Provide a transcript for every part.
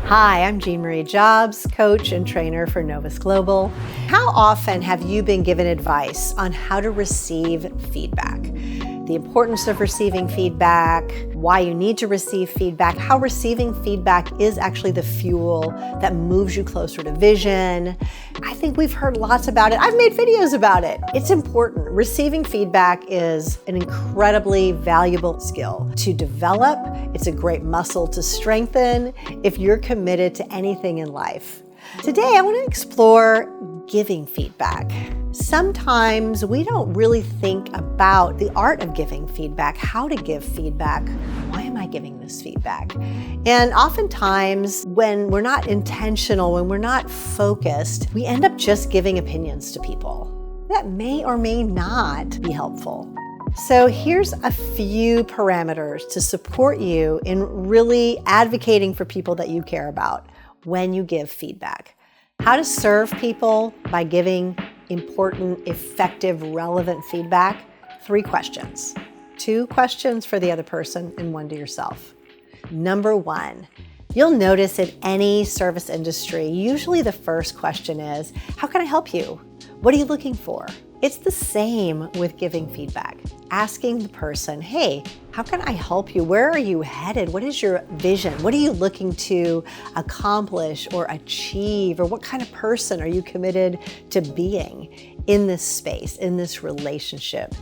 Hi, I'm Jean Marie Jobs, coach and trainer for Novus Global. How often have you been given advice on how to receive feedback? The importance of receiving feedback, why you need to receive feedback, how receiving feedback is actually the fuel that moves you closer to vision. I think we've heard lots about it. I've made videos about it. It's important. Receiving feedback is an incredibly valuable skill to develop. It's a great muscle to strengthen if you're committed to anything in life. Today, I want to explore giving feedback. Sometimes we don't really think about the art of giving feedback, how to give feedback. Why am I giving this feedback? And oftentimes when we're not intentional, when we're not focused, we end up just giving opinions to people that may or may not be helpful. So here's a few parameters to support you in really advocating for people that you care about when you give feedback. How to serve people by giving important, effective, relevant feedback. 3 questions. 2 questions for the other person and 1 to yourself. Number 1, you'll notice in any service industry, usually the first question is, how can I help you? What are you looking for? It's the same with giving feedback. Asking the person, hey, how can I help you? Where are you headed? What is your vision? What are you looking to accomplish or achieve? Or what kind of person are you committed to being in this space, in this relationship?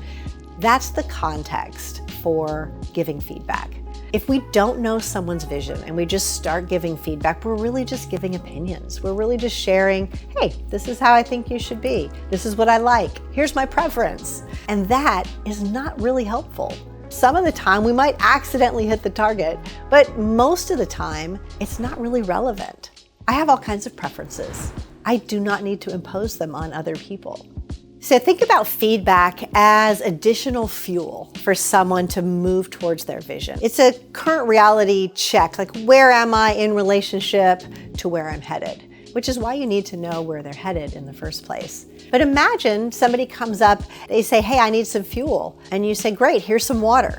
That's the context for giving feedback. If we don't know someone's vision and we just start giving feedback, we're really just giving opinions. We're really just sharing, hey, this is how I think you should be. This is what I like. Here's my preference. And that is not really helpful. Some of the time we might accidentally hit the target, but most of the time it's not really relevant. I have all kinds of preferences. I do not need to impose them on other people. So think about feedback as additional fuel for someone to move towards their vision. It's a current reality check, like where am I in relationship to where I'm headed, which is why you need to know where they're headed in the first place. But imagine somebody comes up, they say, hey, I need some fuel. And you say, great, here's some water.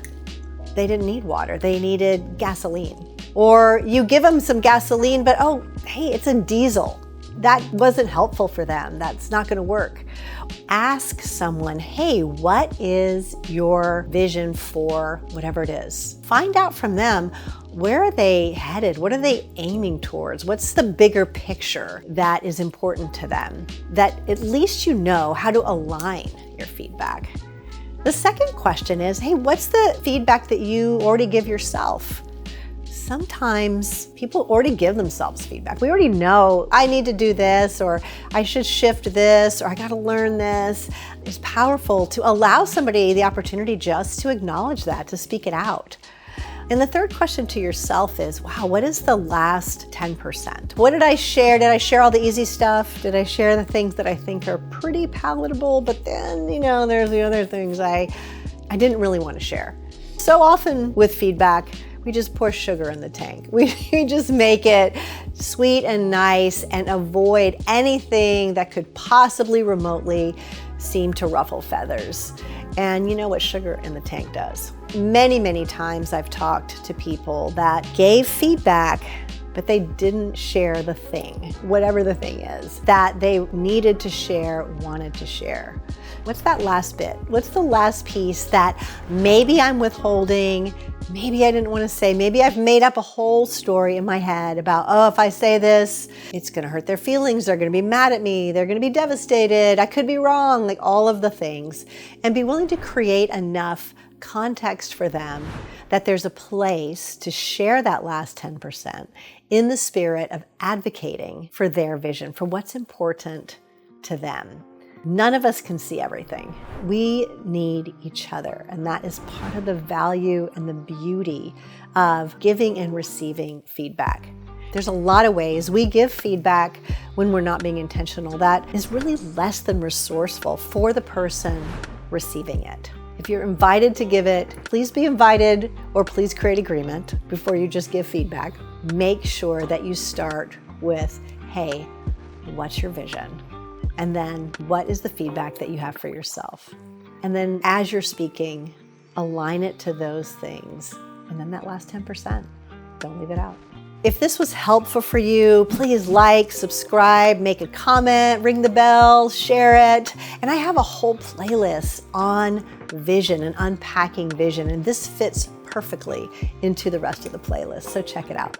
They didn't need water, they needed gasoline. Or you give them some gasoline, but oh, hey, it's a diesel. That wasn't helpful for them. That's not going to work. Ask someone, hey, what is your vision for whatever it is? Find out from them, where are they headed? What are they aiming towards? What's the bigger picture that is important to them? That at least you know how to align your feedback. The second question is, hey, what's the feedback that you already give yourself? Sometimes people already give themselves feedback. We already know I need to do this, or I should shift this, or I got to learn this. It's powerful to allow somebody the opportunity just to acknowledge that, to speak it out. And the third question to yourself is, wow, what is the last 10%? What did I share? Did I share all the easy stuff? Did I share the things that I think are pretty palatable? But then, there's the other things I didn't really want to share. So often with feedback, we just pour sugar in the tank. We just make it sweet and nice and avoid anything that could possibly remotely seem to ruffle feathers. And you know what sugar in the tank does. Many, many times I've talked to people that gave feedback, but they didn't share the thing, whatever the thing is, that they needed to share, wanted to share. What's that last bit? What's the last piece that maybe I'm withholding, maybe I didn't want to say, maybe I've made up a whole story in my head about, oh, if I say this, it's going to hurt their feelings, they're going to be mad at me, they're going to be devastated, I could be wrong, like all of the things. And be willing to create enough context for them that there's a place to share that last 10% in the spirit of advocating for their vision, for what's important to them. None of us can see everything. We need each other, and that is part of the value and the beauty of giving and receiving feedback. There's a lot of ways we give feedback when we're not being intentional that is really less than resourceful for the person receiving it. If you're invited to give it, please be invited, or please create agreement before you just give feedback. Make sure that you start with, hey, what's your vision? And then what is the feedback that you have for yourself? And then as you're speaking, align it to those things. And then that last 10%, don't leave it out. If this was helpful for you, please like, subscribe, make a comment, ring the bell, share it. And I have a whole playlist on vision and unpacking vision, and this fits perfectly into the rest of the playlist, so check it out.